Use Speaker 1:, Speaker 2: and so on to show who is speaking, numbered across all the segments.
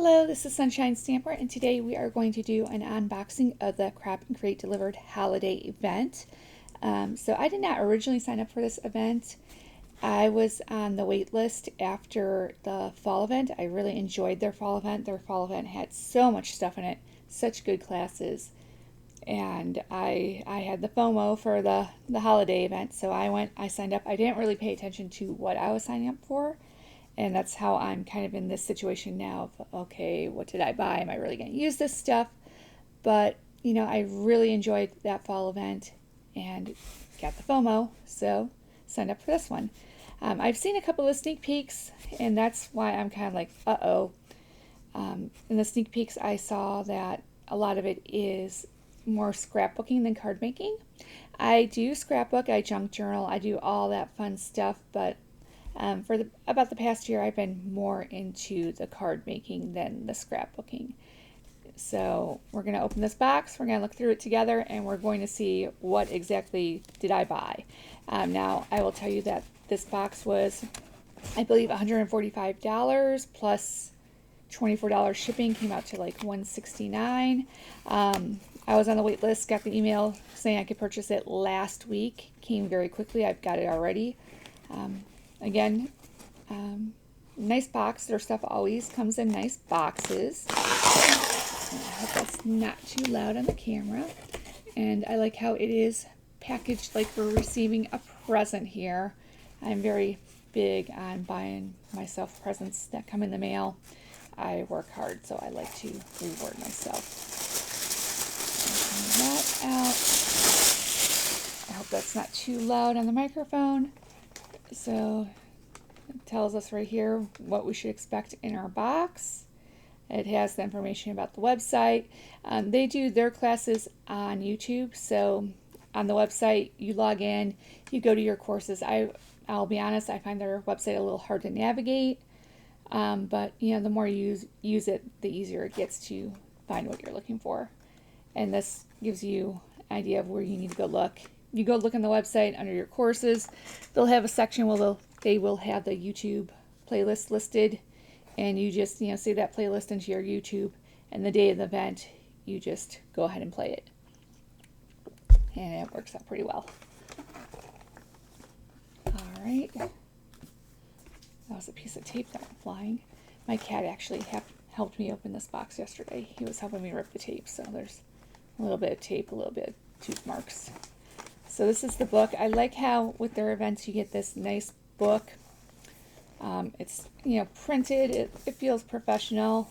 Speaker 1: Hello, this is Sunshine Stamper, and today we are going to do an unboxing of the Craft and Create Delivered holiday event. So I did not originally sign up for this event. I was on the wait list after the fall event. I really enjoyed their fall event. Their fall event had so much stuff in it, such good classes. And I had the FOMO for the holiday event, so I signed up. I didn't really pay attention to what I was signing up for. And that's how I'm kind of in this situation now of, okay, what did I buy? Am I really going to use this stuff? But, I really enjoyed that fall event and got the FOMO, so signed up for this one. I've seen a couple of sneak peeks, and that's why I'm kind of like, uh-oh. In the sneak peeks, I saw that a lot of it is more scrapbooking than card making. I do scrapbook, I junk journal, I do all that fun stuff, but about the past year, I've been more into the card making than the scrapbooking. So we're going to open this box, we're going to look through it together, and we're going to see what exactly did I buy. Now, I will tell you that this box was, I believe, $145 plus $24 shipping, came out to like $169. I was on the wait list, got the email saying I could purchase it last week. Came very quickly, I've got it already. Again, nice box. Their stuff always comes in nice boxes. I hope that's not too loud on the camera. And I like how it is packaged like we're receiving a present here. I'm very big on buying myself presents that come in the mail. I work hard, so I like to reward myself. Open that out. I hope that's not too loud on the microphone. So it tells us right here what we should expect in our box. It has the information about the website. They do their classes on YouTube. So on the website, you log in, you go to your courses. I'll be honest, I find their website a little hard to navigate. But the more you use it, the easier it gets to find what you're looking for. And this gives you an idea of where you need to go look. You go look on the website under your courses. They'll have a section where they will have the YouTube playlist listed, and you just save that playlist into your YouTube, and the day of the event you just go ahead and play it, and it works out pretty well. All right, that was a piece of tape that went flying. My cat actually helped me open this box yesterday. He was helping me rip the tape, so there's a little bit of tape, a little bit of tooth marks. So this is the book. I like how with their events you get this nice book. It's printed. It feels professional.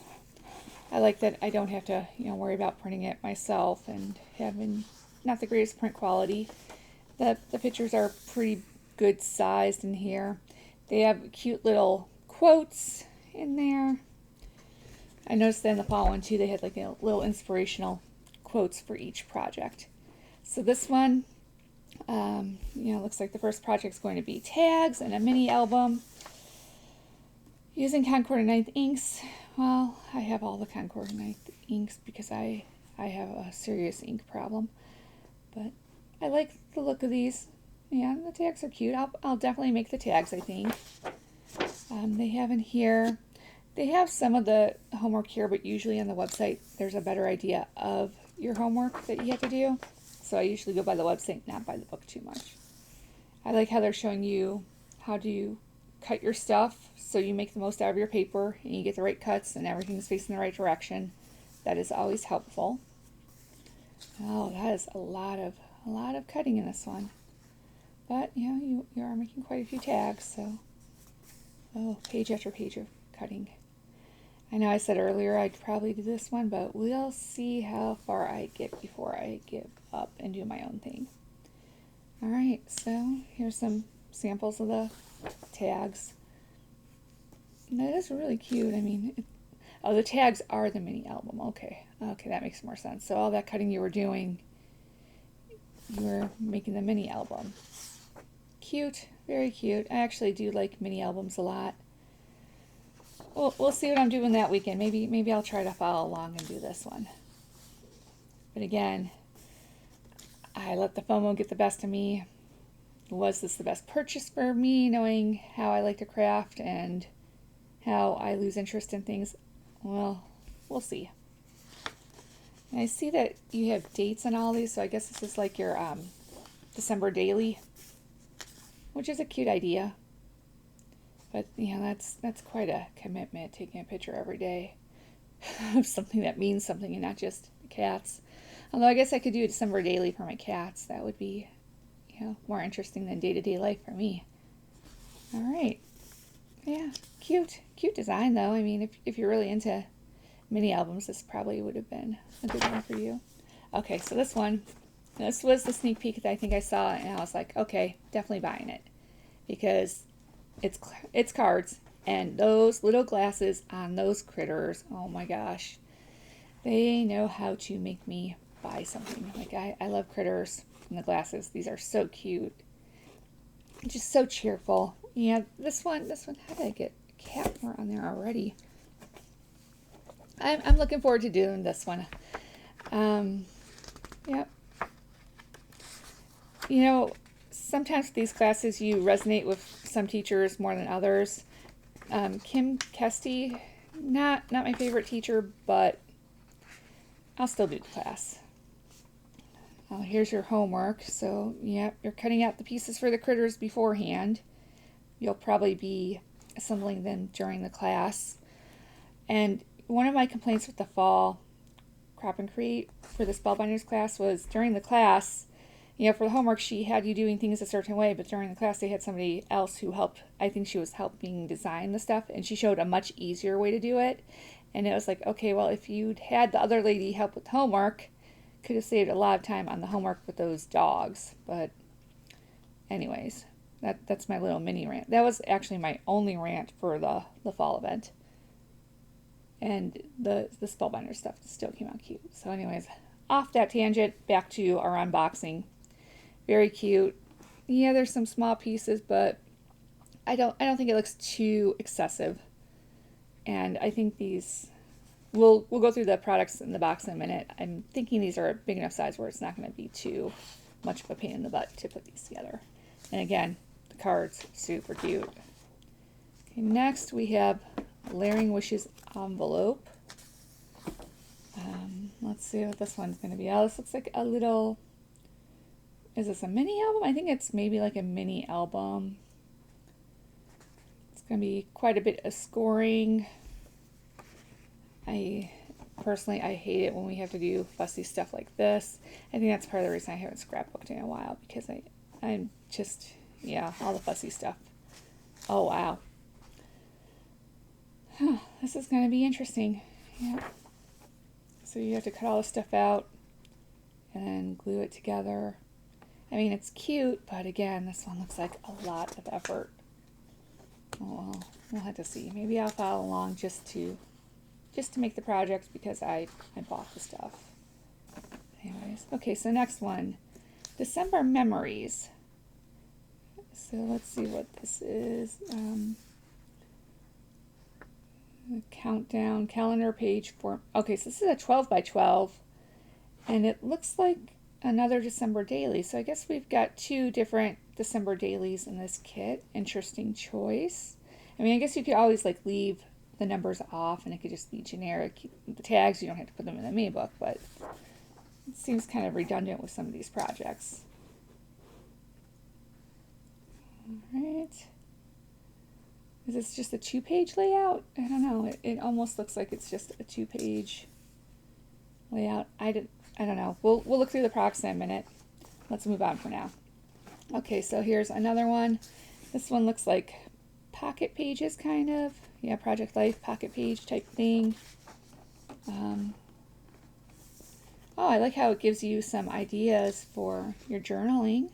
Speaker 1: I like that I don't have to worry about printing it myself and having not the greatest print quality. The pictures are pretty good sized in here. They have cute little quotes in there. I noticed that in the fall one too, they had like a little inspirational quotes for each project. So this one, looks like the first project is going to be tags and a mini album using Concord and Ninth inks. Well, I have all the Concord and Ninth inks because I have a serious ink problem, but I like the look of these. Yeah, the tags are cute. I'll definitely make the tags, I think. They have in here, they have some of the homework here, but usually on the website there's a better idea of your homework that you have to do. So I usually go by the website, not by the book too much. I like how they're showing you how to cut your stuff so you make the most out of your paper and you get the right cuts and everything's facing the right direction. That is always helpful. Oh, that is a lot of cutting in this one. But you are making quite a few tags, so page after page of cutting. I know I said earlier I'd probably do this one, but we'll see how far I get before I give up and do my own thing. Alright, so here's some samples of the tags. And that is really cute. I mean, the tags are the mini album. Okay, that makes more sense. So all that cutting you were doing, you were making the mini album. Cute, very cute. I actually do like mini albums a lot. We'll see what I'm doing that weekend. Maybe I'll try to follow along and do this one. But again, I let the FOMO get the best of me. Was this the best purchase for me, knowing how I like to craft and how I lose interest in things? well, we'll see. And I see that you have dates on all these, so I guess this is like your December daily, which is a cute idea. But yeah, that's quite a commitment, taking a picture every day of something that means something and not just cats. Although I guess I could do a December daily for my cats. That would be, more interesting than day-to-day life for me. All right. Yeah, cute. Cute design, though. I mean, if you're really into mini albums, this probably would have been a good one for you. Okay, so this was the sneak peek that I think I saw, and I was like, okay, definitely buying it. Because it's cards, and those little glasses on those critters, oh my gosh. They know how to make me buy something. Like, I love critters and the glasses. These are so cute. Just so cheerful. Yeah, this one, how did I get cat more on there already? I'm looking forward to doing this one. Yep. Sometimes these classes you resonate with some teachers more than others. Kim Kesty, not my favorite teacher, but I'll still do the class. Here's your homework. So, yep, you're cutting out the pieces for the critters beforehand. You'll probably be assembling them during the class. And one of my complaints with the fall crop and create for the spellbinders class was during the class, for the homework she had you doing things a certain way, but during the class they had somebody else who helped. I think she was helping design the stuff, and she showed a much easier way to do it. And it was like, okay, well, if you'd had the other lady help with homework, could have saved a lot of time on the homework with those dogs. But anyways, that's my little mini rant. That was actually my only rant for the fall event. And the spellbinder stuff still came out cute. So anyways, off that tangent, back to our unboxing. Very cute. Yeah, there's some small pieces, but I don't think it looks too excessive. And I think these, we'll go through the products in the box in a minute. I'm thinking these are a big enough size where it's not going to be too much of a pain in the butt to put these together. And again, the cards, super cute. Okay, next we have Layering Wishes envelope. Let's see what this one's going to be. Oh, this looks like a little, is this a mini album? I think it's maybe like a mini album. It's going to be quite a bit of scoring. I hate it when we have to do fussy stuff like this. I think that's part of the reason I haven't scrapbooked in a while, because I'm just, all the fussy stuff. Oh, wow. This is going to be interesting. Yeah. So you have to cut all the stuff out and then glue it together. I mean, it's cute, but again, this one looks like a lot of effort. Oh, well, we'll have to see. Maybe I'll follow along just to make the project, because I bought the stuff. Anyways, okay, so next one, December Memories. So let's see what this is. Countdown calendar page for, okay, so this is a 12 by 12, and it looks like another December daily. So I guess we've got two different December dailies in this kit. Interesting choice. I mean, I guess you could always like leave the numbers off and it could just be generic. The tags, you don't have to put them in the mini book, but it seems kind of redundant with some of these projects. All right. Is this just a 2-page layout? I don't know. It almost looks like it's just a 2-page layout. I don't know. We'll look through the products in a minute. Let's move on for now. Okay, so here's another one. This one looks like pocket pages, kind of. Yeah, Project Life pocket page type thing. Oh, I like how it gives you some ideas for your journaling.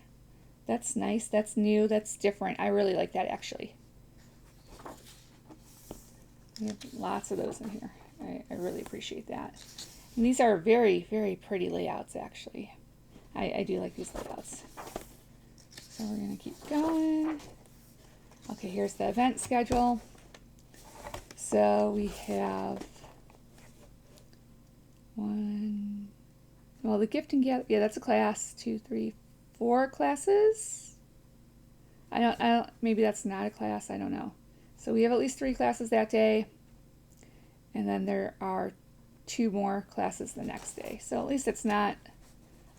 Speaker 1: That's nice. That's new. That's different. I really like that, actually. We have lots of those in here. I really appreciate that. And these are very, very pretty layouts, actually. I do like these layouts. So we're going to keep going. Okay, here's the event schedule. So we have the gift and gather. Yeah, that's a class. 2, 3, 4 classes. I don't, maybe that's not a class. I don't know. So we have at least 3 classes that day. And then there are 2 more classes the next day. So at least it's not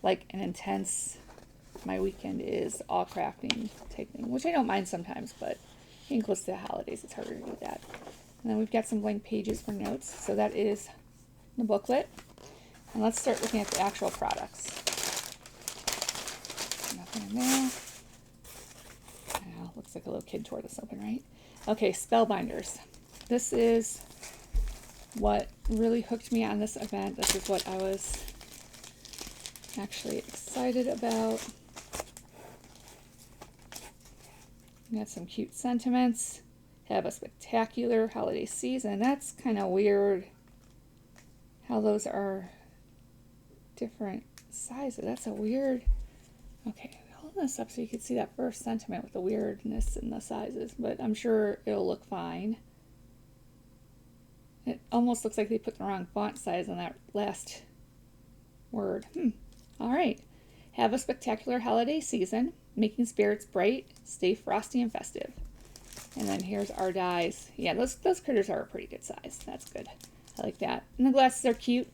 Speaker 1: like an intense, my weekend is all crafting type thing, which I don't mind sometimes, but getting close to the holidays, it's harder to do that. And then we've got some blank pages for notes. So that is the booklet. And let's start looking at the actual products. Nothing in there. Oh, looks like a little kid tore this open, right? Okay, spellbinders. This is what really hooked me on this event. This is what I was actually excited about. We got some cute sentiments. Have a spectacular holiday season. That's kind of weird how those are different sizes. That's a weird... Okay, hold this up so you can see that first sentiment with the weirdness in the sizes, but I'm sure it'll look fine. It almost looks like they put the wrong font size on that last word. All right. Have a spectacular holiday season. Making spirits bright. Stay frosty and festive. And then here's our dies. Yeah, those critters are a pretty good size. That's good. I like that. And the glasses are cute.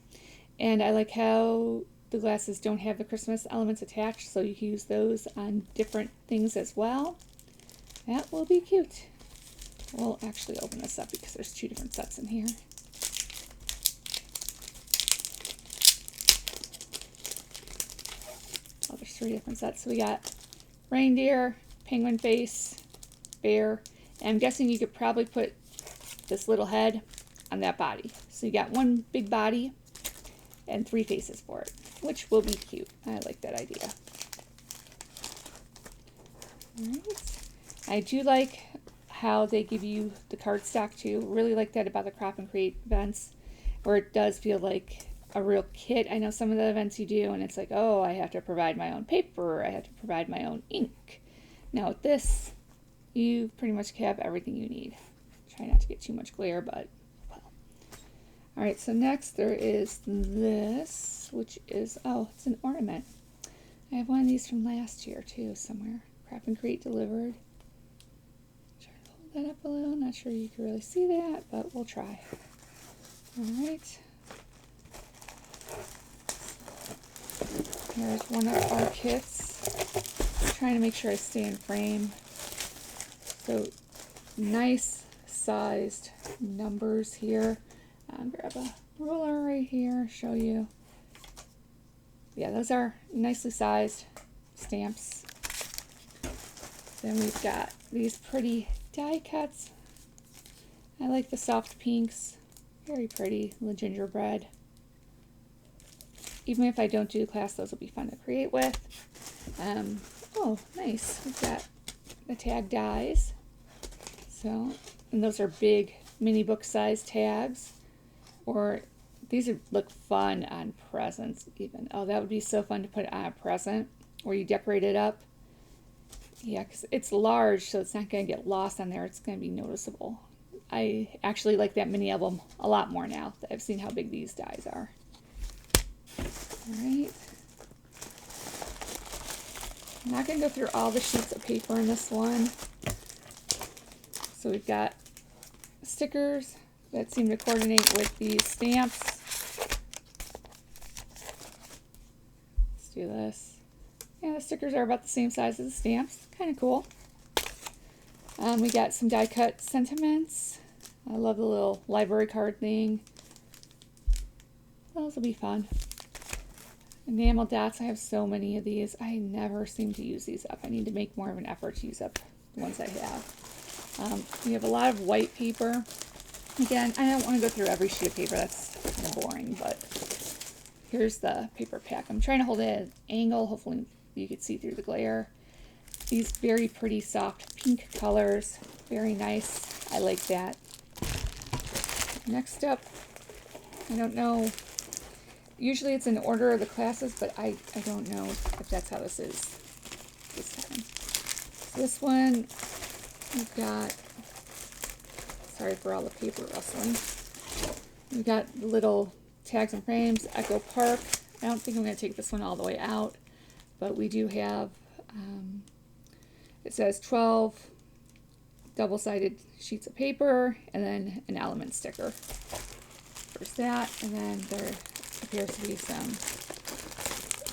Speaker 1: And I like how the glasses don't have the Christmas elements attached, so you can use those on different things as well. That will be cute. We'll actually open this up because there's 2 different sets in here. Oh, there's 3 different sets. So we got reindeer, penguin face, bear. And I'm guessing you could probably put this little head on that body. So you got 1 big body and 3 faces for it, which will be cute. I like that idea. All right. I do like how they give you the cardstock too. Really like that about the Crop and Create events, where it does feel like a real kit. I know some of the events you do and it's like, oh, I have to provide my own paper, I have to provide my own ink. Now with this, you pretty much have everything you need. Try not to get too much glare, but well. All right, so next there is this, which is, oh, it's an ornament. I have one of these from last year too, somewhere. Crop and Create delivered. Try to hold that up a little. Not sure you can really see that, but we'll try. All right. Here's one of our kits. I'm trying to make sure I stay in frame. So nice sized numbers here. Grab a ruler right here, show you. Yeah, those are nicely sized stamps. Then we've got these pretty die cuts. I like the soft pinks. Very pretty. The gingerbread. Even if I don't do class, those will be fun to create with. Oh, nice. We've got the tag dies. So, and those are big mini book size tags. Or these look fun on presents even. Oh, that would be so fun to put on a present where you decorate it up. Yeah, because it's large, so it's not going to get lost on there. It's going to be noticeable. I actually like that mini album a lot more now that I've seen how big these dies are. All right. I'm not going to go through all the sheets of paper in this one. So we've got stickers that seem to coordinate with these stamps. Let's do this. Yeah, the stickers are about the same size as the stamps. Kind of cool. We got some die cut sentiments. I love the little library card thing. Those will be fun. Enamel dots. I have so many of these. I never seem to use these up. I need to make more of an effort to use up the ones I have. We have a lot of white paper. Again, I don't want to go through every sheet of paper. That's kind of boring, but here's the paper pack. I'm trying to hold it at an angle. Hopefully you can see through the glare. These very pretty soft pink colors. Very nice. I like that. Next up, I don't know. Usually it's in order of the classes, but I don't know if that's how this is this time. This one, we've got, sorry for all the paper rustling. We've got the little tags and frames, Echo Park. I don't think I'm going to take this one all the way out, but we do have, it says 12 double-sided sheets of paper and then an element sticker. there's that, and then there appears to be some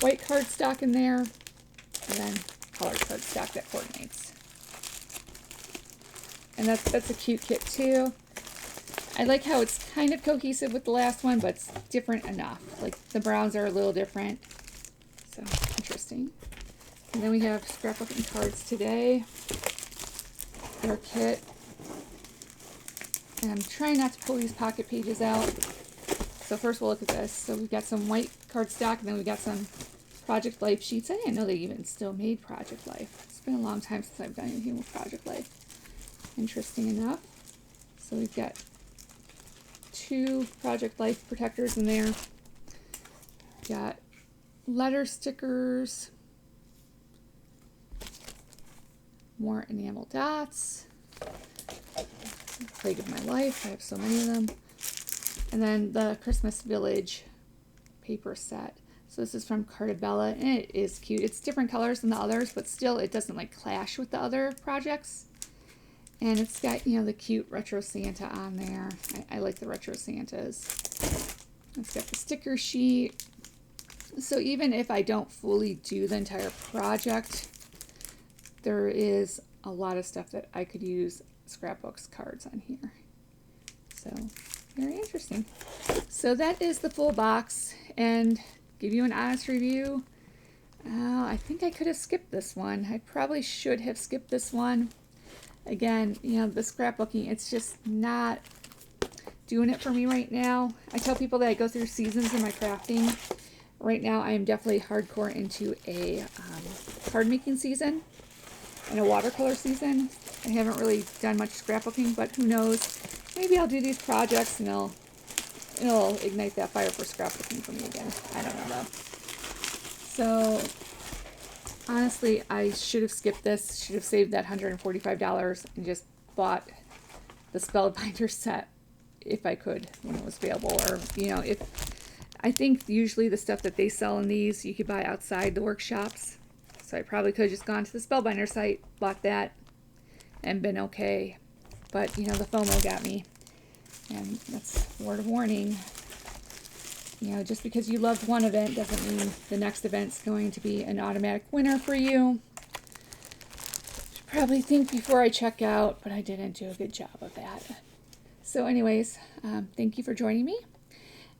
Speaker 1: white cardstock in there, and then colored cardstock that coordinates. And that's a cute kit too. I like how it's kind of cohesive with the last one, but it's different enough. Like the browns are a little different. So interesting. And then we have scrapbooking cards today. Their kit. And I'm trying not to pull these pocket pages out. So first we'll look at this. So we've got some white cardstock, and then we've got some Project Life sheets. I didn't know they even still made Project Life. It's been a long time since I've done anything with Project Life. Interesting enough. So we've got 2 Project Life protectors in there. Got letter stickers, more enamel dots, Plague of My Life, I have so many of them, and then the Christmas Village paper set. So this is from Cartabella, and it is cute. It's different colors than the others, but still it doesn't like clash with the other projects. And it's got, you know, the cute retro Santa on there. I like the retro Santas. It's got the sticker sheet. So even if I don't fully do the entire project, there is a lot of stuff that I could use scrapbooks cards on here. So very interesting. So that is the full box, and give you an honest review. I think I could have skipped this one. I probably should have skipped this one. Again, you know, the scrapbooking, it's just not doing it for me right now. I tell people that I go through seasons in my crafting. Right now, I am definitely hardcore into a card making season and a watercolor season. I haven't really done much scrapbooking, but who knows? Maybe I'll do these projects and it'll ignite that fire for scrapbooking for me again. I don't know though. So honestly, I should have skipped this. Should have saved that $145 and just bought the spellbinder set if I could when it was available. Or, you know, if I think usually the stuff that they sell in these you could buy outside the workshops. So I probably could have just gone to the spellbinder site, bought that, and been okay. But, you know, the FOMO got me. And that's a word of warning. You know, just because you loved one event doesn't mean the next event's going to be an automatic winner for you. Should probably think before I check out, but I didn't do a good job of that. So anyways, thank you for joining me.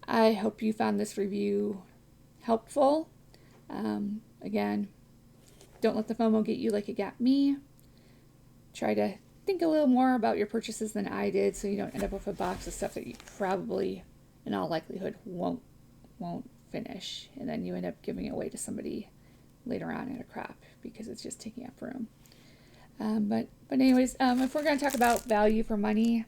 Speaker 1: I hope you found this review helpful. Again, don't let the FOMO get you like it got me. Try to think a little more about your purchases than I did, so you don't end up with a box of stuff that you probably, in all likelihood, won't finish, and then you end up giving it away to somebody later on at a crop because it's just taking up room. But anyways, if we're going to talk about value for money,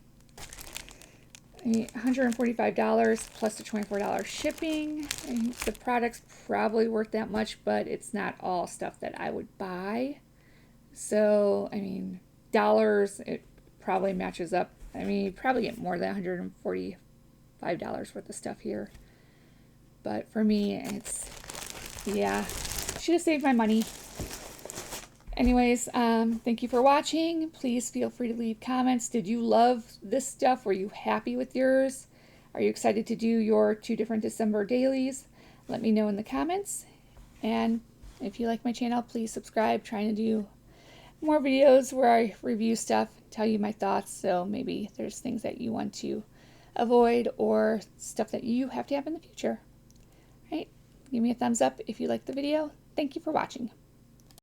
Speaker 1: I mean, $145 plus the $24 shipping. I mean, the product's probably worth that much, but it's not all stuff that I would buy. So, I mean, dollars, it probably matches up. I mean, you probably get more than $145 worth of stuff here. But for me, it's, yeah, should have saved my money. Anyways, thank you for watching. Please feel free to leave comments. Did you love this stuff? Were you happy with yours? Are you excited to do your 2 different December dailies? Let me know in the comments. And if you like my channel, please subscribe. Trying to do more videos where I review stuff, tell you my thoughts. So maybe there's things that you want to avoid or stuff that you have to have in the future. All right, give me a thumbs up if you like the video. Thank you for watching.